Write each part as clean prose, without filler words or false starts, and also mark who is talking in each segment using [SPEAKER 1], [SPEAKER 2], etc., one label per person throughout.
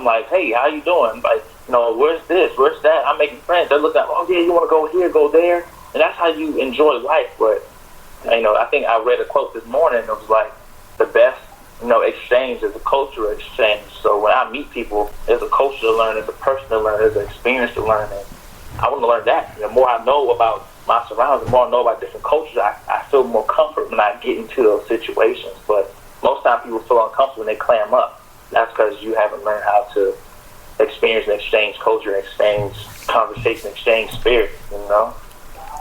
[SPEAKER 1] I'm like, hey, how you doing? Like, where's this? Where's that? I'm making friends. They're looking at, oh yeah, you want to go here, go there, and that's how you enjoy life. But I think I read a quote this morning. It was like the best, exchange is a cultural exchange. So when I meet people, there's a culture to learn, there's a person to learn, there's an experience to learn, and I want to learn that. The more I know about my surroundings, the more I know about different cultures, I feel more comfort when I get into those situations. But most times people feel uncomfortable when they clam up. That's because you haven't learned how to experience and exchange culture, exchange conversation, exchange spirit,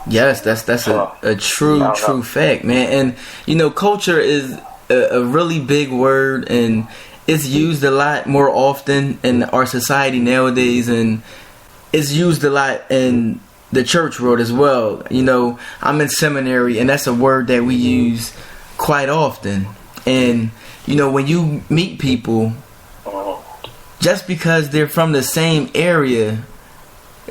[SPEAKER 2] Yes, that's a true fact, man. And culture is a really big word, and it's used a lot more often in our society nowadays, and it's used a lot in the church world as well. I'm in seminary, and that's a word that we use quite often. And when you meet people, just because they're from the same area,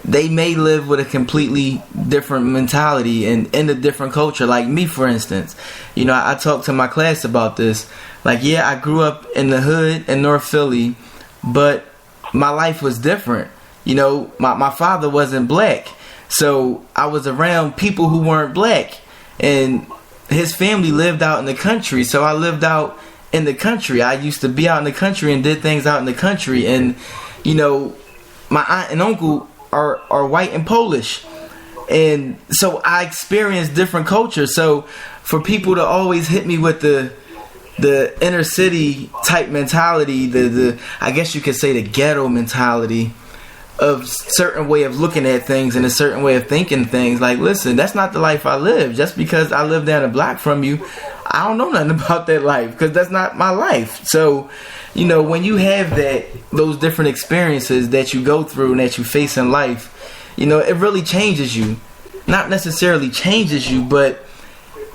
[SPEAKER 2] they may live with a completely different mentality and in a different culture. Like me, for instance, I talked to my class about this. Like, yeah, I grew up in the hood in North Philly, but my life was different. My father wasn't black, so I was around people who weren't black, and his family lived out in the country, so I lived out in the country. I used to be out in the country and did things out in the country, and my aunt and uncle are white and Polish, and so I experienced different cultures. So for people to always hit me with the inner city type mentality, the I guess you could say the ghetto mentality of certain way of looking at things and a certain way of thinking things, like, listen, that's not the life I live. Just because I live down the block from you, I don't know nothing about that life, because that's not my life. So when you have those different experiences that you go through and that you face in life, it really changes you. Not necessarily changes you, but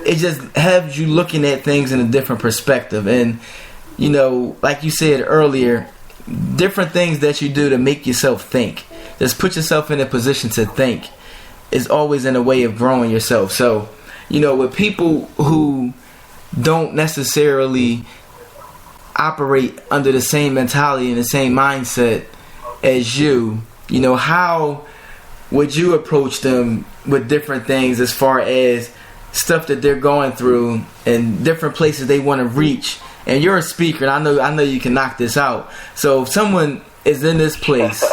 [SPEAKER 2] it just has you looking at things in a different perspective. And like you said earlier, different things that you do to make yourself think, just put yourself in a position to think, is always in a way of growing yourself. So with people who don't necessarily operate under the same mentality and the same mindset as you, how would you approach them with different things as far as stuff that they're going through and different places they want to reach? And you're a speaker, and I know you can knock this out. So if someone is in this place,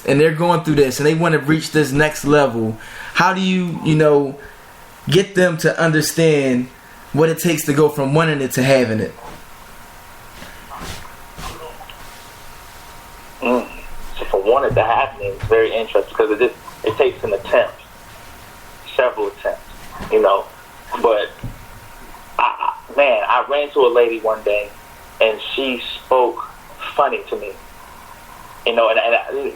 [SPEAKER 2] and they're going through this and they want to reach this next level, how do you, get them to understand what it takes to go from wanting it to having it?
[SPEAKER 1] So for wanting to happen, it's very interesting, because it takes an attempt, several attempts, but I ran into a lady one day, and she spoke funny to me. And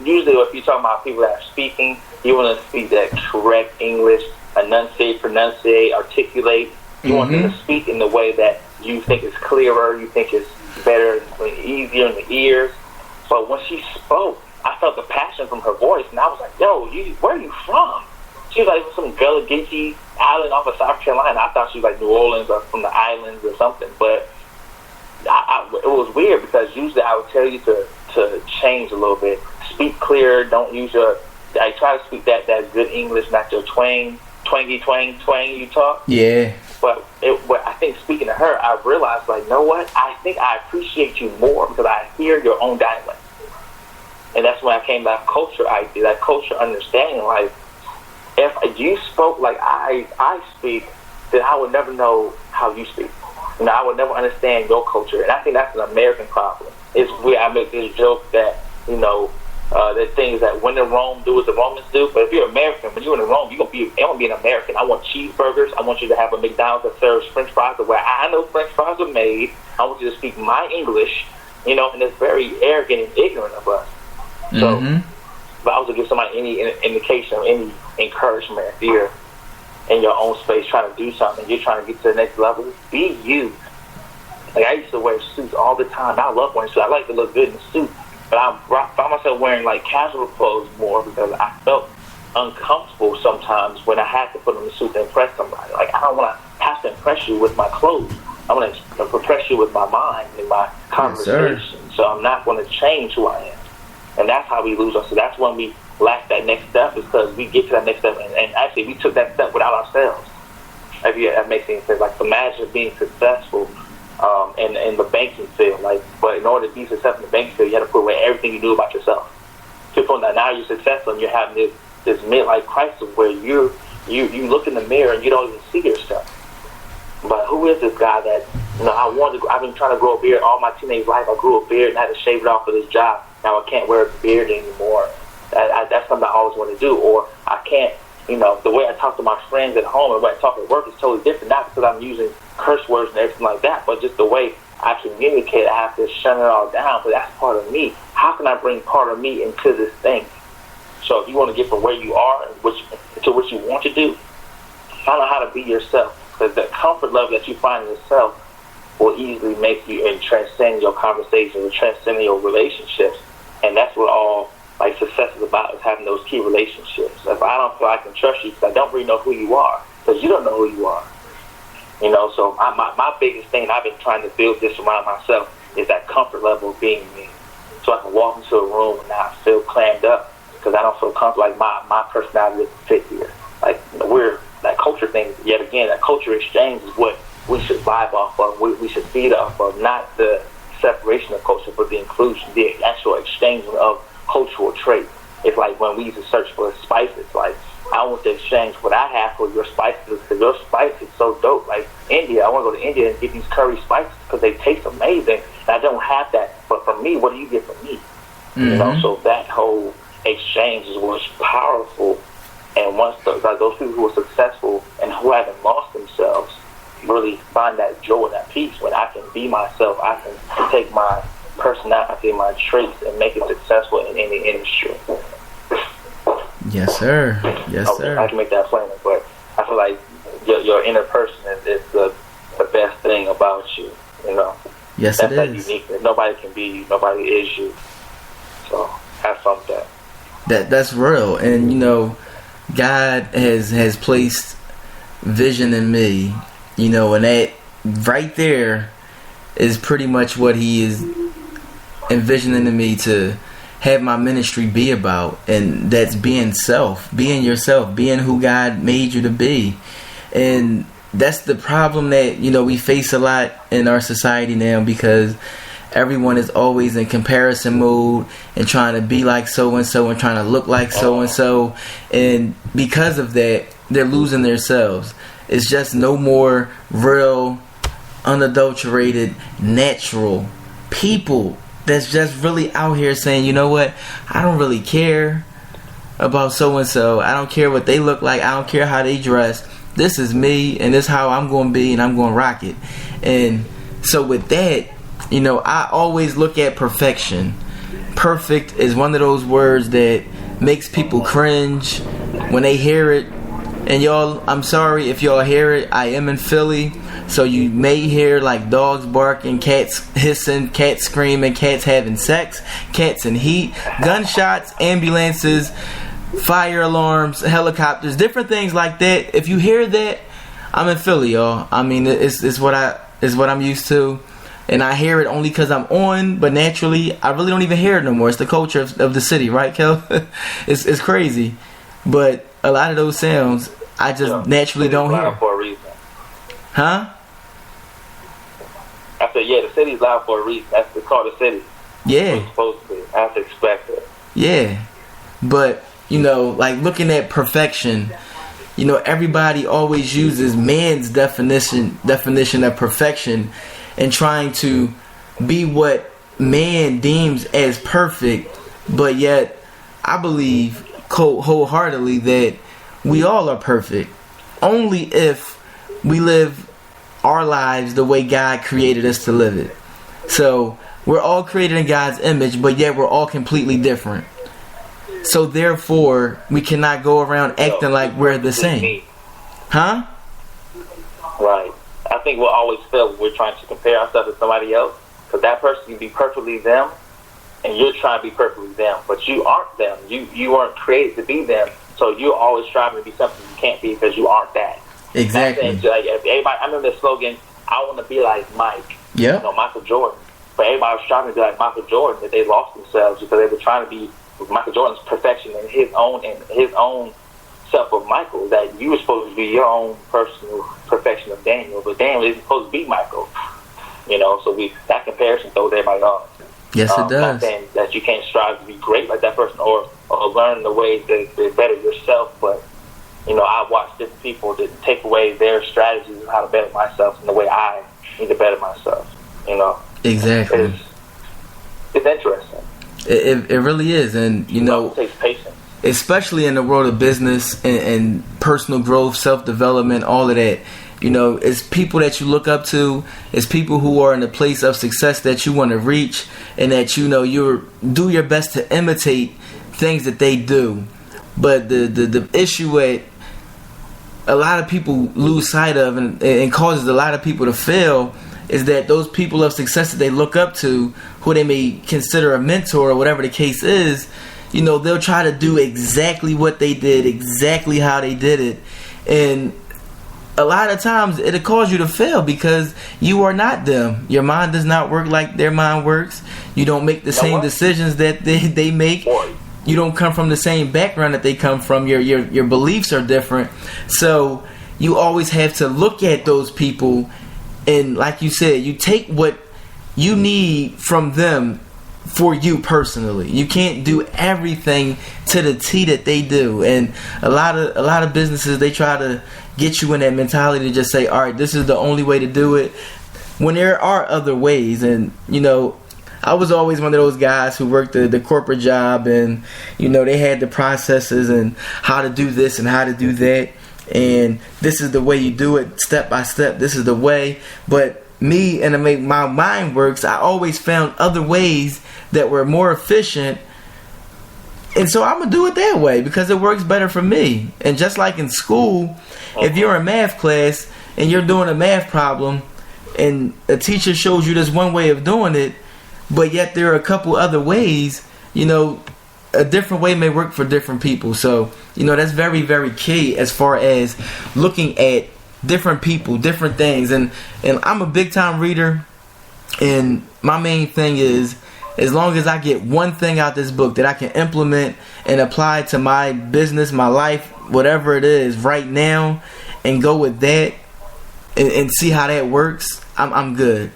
[SPEAKER 1] usually if you're talking about people that are speaking, you want to speak that correct English, enunciate, pronunciate, articulate. You want them to speak in the way that you think is clearer, you think is better, easier in the ears. But when she spoke, I felt the passion from her voice, and I was like, yo, where are you from? She was like some Gullah Geechee island off of South Carolina. I thought she was like New Orleans or from the islands or something. But it was weird, because usually I would tell you to change a little bit. Speak clear. Don't use I try to speak that good English, not your twang you talk.
[SPEAKER 2] Yeah.
[SPEAKER 1] But I think speaking to her, I realized, like, you know what? I think I appreciate you more because I hear your own dialect. And that's when I came to that culture idea, that culture understanding. Like, if you spoke like I speak, then I would never know how you speak. I would never understand your culture. And I think that's an American problem. It's weird. I make this joke that, the things that when in Rome, do as the Romans do. But if you're American, when you're in Rome, you're going to be an American. I want cheeseburgers. I want you to have a McDonald's that serves French fries the way I know French fries are made. I want you to speak my English, and it's very arrogant and ignorant of us. So, but I was to give somebody any indication, any encouragement, if you're in your own space trying to do something, you're trying to get to the next level, be you. Like, I used to wear suits all the time. I love wearing suits. I like to look good in a suit. But I found myself wearing, like, casual clothes more because I felt uncomfortable sometimes when I had to put on a suit to impress somebody. Like, I don't want to have to impress you with my clothes. I want to impress you with my mind and my conversations. So I'm not going to change who I am. And that's how we lose us. So that's when we lack that next step, is because we get to that next step. And actually, we took that step without ourselves. If that makes any sense. Like, imagine being successful in the banking field. Like, but in order to be successful in the banking field, you had to put away everything you knew about yourself. To the point that now you're successful and you're having this midlife crisis where you look in the mirror and you don't even see yourself. But who is this guy that, I've been trying to grow a beard all my teenage life. I grew a beard and I had to shave it off for this job. Now I can't wear a beard anymore. That's something I always want to do. Or I can't, the way I talk to my friends at home and the way I talk at work is totally different. Not because I'm using curse words and everything like that, but just the way I communicate, I have to shut it all down. But that's part of me. How can I bring part of me into this thing? So if you want to get from where you are to what you want to do, find out how to be yourself. Because the comfort level that you find in yourself will easily make you and transcend your conversations and transcend your relationships. And that's what all success is about, is having those key relationships. If I don't feel I can trust you because I don't really know who you are, because you don't know who you are. So my biggest thing, I've been trying to build this around myself, is that comfort level of being me. So I can walk into a room and not feel clammed up because I don't feel comfortable. Like my personality doesn't fit here. We're that culture thing, yet again, that culture exchange is what we should vibe off of. We should feed off of, not the separation of culture, but the inclusion, the actual exchange of cultural traits. It's like when we used to search for spices, like, I want to exchange what I have for your spices because your spice is so dope. Like India, I want to go to India and get these curry spices because they taste amazing. And I don't have that. But for me, what do you get from me?
[SPEAKER 2] Mm-hmm.
[SPEAKER 1] So that whole exchange is what's powerful. And once those people who are successful and who haven't lost themselves really find that joy and that peace, when I can be myself, I can take my personality, my traits, and make it successful in any industry.
[SPEAKER 2] Yes, sir. Yes, sir.
[SPEAKER 1] I can make that plainer, but I feel like your inner person is the best thing about you.
[SPEAKER 2] Yes,
[SPEAKER 1] that's
[SPEAKER 2] it
[SPEAKER 1] that
[SPEAKER 2] is.
[SPEAKER 1] Uniqueness. Nobody can be you. Nobody is you. So have fun with that.
[SPEAKER 2] That's real, and God has placed vision in me, and that right there is pretty much what He is envisioning in me to have my ministry be about, and that's being yourself, being who God made you to be. And that's the problem that we face a lot in our society now, because everyone is always in comparison mode and trying to be like so and so and trying to look like so and so, and because of that, they're losing themselves. It's just no more real, unadulterated, natural people that's just really out here saying, you know what, I don't really care about so and so. I don't care what they look like. I don't care how they dress. This is me, and this is how I'm going to be, and I'm going to rock it. And so with that, I always look at perfection. Perfect is one of those words that makes people cringe when they hear it. And y'all, I'm sorry if y'all hear it. I am in Philly, so you may hear like dogs barking, cats hissing, cats screaming, cats having sex, cats in heat, gunshots, ambulances, fire alarms, helicopters, different things like that. If you hear that, I'm in Philly, y'all. I mean, it's what I'm used to. And I hear it only because I'm on, but naturally, I really don't even hear it no more. It's the culture of the city, right, Kel? It's crazy. But a lot of those sounds, I just naturally don't hear.
[SPEAKER 1] Loud for a reason.
[SPEAKER 2] Huh?
[SPEAKER 1] I said, the city's loud for a reason. It's called a city.
[SPEAKER 2] Yeah.
[SPEAKER 1] It's supposed to be. I have to expect it.
[SPEAKER 2] Yeah. But, like looking at perfection, everybody always uses man's definition of perfection and trying to be what man deems as perfect, but yet I believe wholeheartedly that we all are perfect only if we live our lives the way God created us to live it. So we're all created in God's image, but yet we're all completely different. So therefore, we cannot go around acting like we're the same. Huh?
[SPEAKER 1] Right. I think we'll always feel when we're trying to compare ourselves to somebody else, because that person can be perfectly them, and you're trying to be perfectly them, but you aren't them. You weren't created to be them, so you're always striving to be something you can't be because you aren't that.
[SPEAKER 2] Exactly.
[SPEAKER 1] Like, everybody, I remember the slogan, "I want to be like Mike."
[SPEAKER 2] Yeah.
[SPEAKER 1] Michael Jordan. but everybody was striving to be like Michael Jordan, that they lost themselves because they were trying to be Michael Jordan's perfection in his own self of Michael, that you were supposed to be your own personal perfection of Daniel, but Daniel isn't supposed to be Michael. So that comparison throws everybody off.
[SPEAKER 2] Yes, it does.
[SPEAKER 1] Not saying that you can't strive to be great like that person or learn the ways to better yourself, but I've watched different people that take away their strategies of how to better myself and the way I need to better myself.
[SPEAKER 2] Exactly.
[SPEAKER 1] It's interesting.
[SPEAKER 2] It really is, and
[SPEAKER 1] it takes patience,
[SPEAKER 2] especially in the world of business and personal growth, self-development, all of that. It's people that you look up to. It's people who are in a place of success that you want to reach, and that you do your best to imitate things that they do. But the issue that a lot of people lose sight of and causes a lot of people to fail is that those people of success that they look up to, who they may consider a mentor or whatever the case is, they'll try to do exactly what they did, exactly how they did it. And a lot of times it'll cause you to fail because you are not them. Your mind does not work like their mind works. You don't make the same decisions that they make. You don't come from the same background that they come from. Your beliefs are different. So you always have to look at those people, and like you said, you take what you need from them for you personally. You can't do everything to the T that they do. And a lot of businesses, they try to get you in that mentality to just say, all right, this is the only way to do it, when there are other ways. And I was always one of those guys who worked the corporate job, and they had the processes and how to do this and how to do that, and this is the way you do it, step by step. This is the way. But me, and to make my mind works, I always found other ways that were more efficient, and so I'm gonna do it that way because it works better for me. And just like in school, if you're in math class and you're doing a math problem, and a teacher shows you this one way of doing it, but yet there are a couple other ways, a different way may work for different people. So, that's very, very key as far as looking at different people, different things. And I'm a big time reader, and my main thing is, as long as I get one thing out this book that I can implement and apply to my business, my life, whatever it is right now, and go with that and see how that works, I'm good.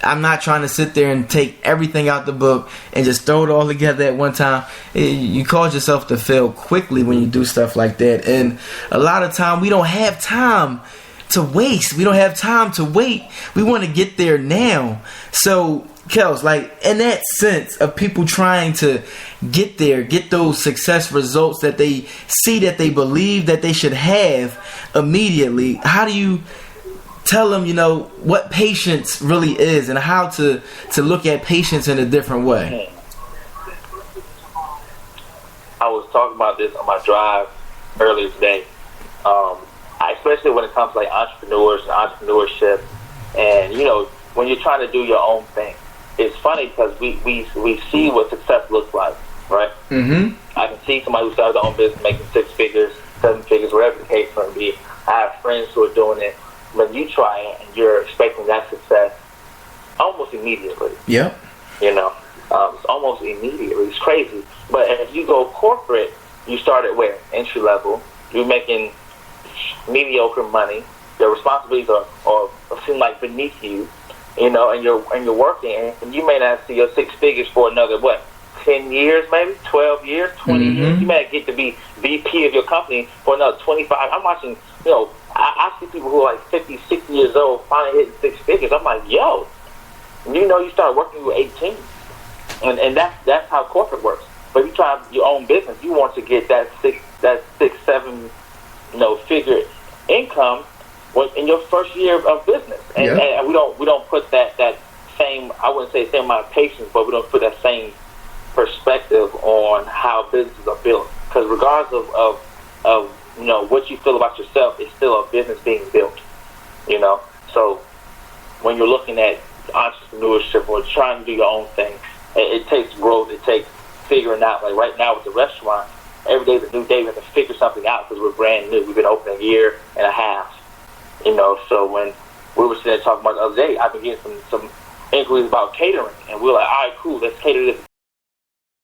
[SPEAKER 2] I'm not trying to sit there and take everything out the book and just throw it all together at one time. You cause yourself to fail quickly when you do stuff like that. And a lot of time, we don't have time to waste. We don't have time to wait. We want to get there now. So, Kels, like, in that sense of people trying to get there, get those success results that they see, that they believe that they should have immediately, how do you tell them, what patience really is and how to look at patience in a different way?
[SPEAKER 1] I was talking about this on my drive earlier today. Especially when it comes to like entrepreneurs and entrepreneurship, and when you're trying to do your own thing, it's funny because we see what success looks like, right? Mm-hmm. I can see somebody who started their own business making 6 figures, 7 figures, whatever the case may be. I have friends who are doing it. When you try it and you're expecting that success almost immediately.
[SPEAKER 2] Yep.
[SPEAKER 1] It's almost immediately. It's crazy. But if you go corporate, you start at where? Entry level. You're making mediocre money. Your responsibilities are seem like beneath you, and you're working, and you may not see your 6 figures for another 10 years, maybe 12 years, 20 years. You may not get to be VP of your company for another 25. I'm watching, I see people who are like 50, 60 years old finally hitting 6 figures. I'm like, yo, you start working when you were 18, and that's how corporate works. But if you try your own business, you want to get that 6, 7, figure income in your first year of business, and we don't put that same, I wouldn't say same amount of patience, but we don't put that same perspective on how businesses are built. Because regardless of what you feel about yourself, it's still a business being built. So when you're looking at entrepreneurship or trying to do your own thing, it takes growth. It takes figuring out. Like right now with the restaurant, every day is a new day. We have to figure something out because we're brand new. We've been open a year and a half. So when we were sitting there talking about the other day, I've been getting some inquiries about catering, and we were like, all right, cool, let's cater this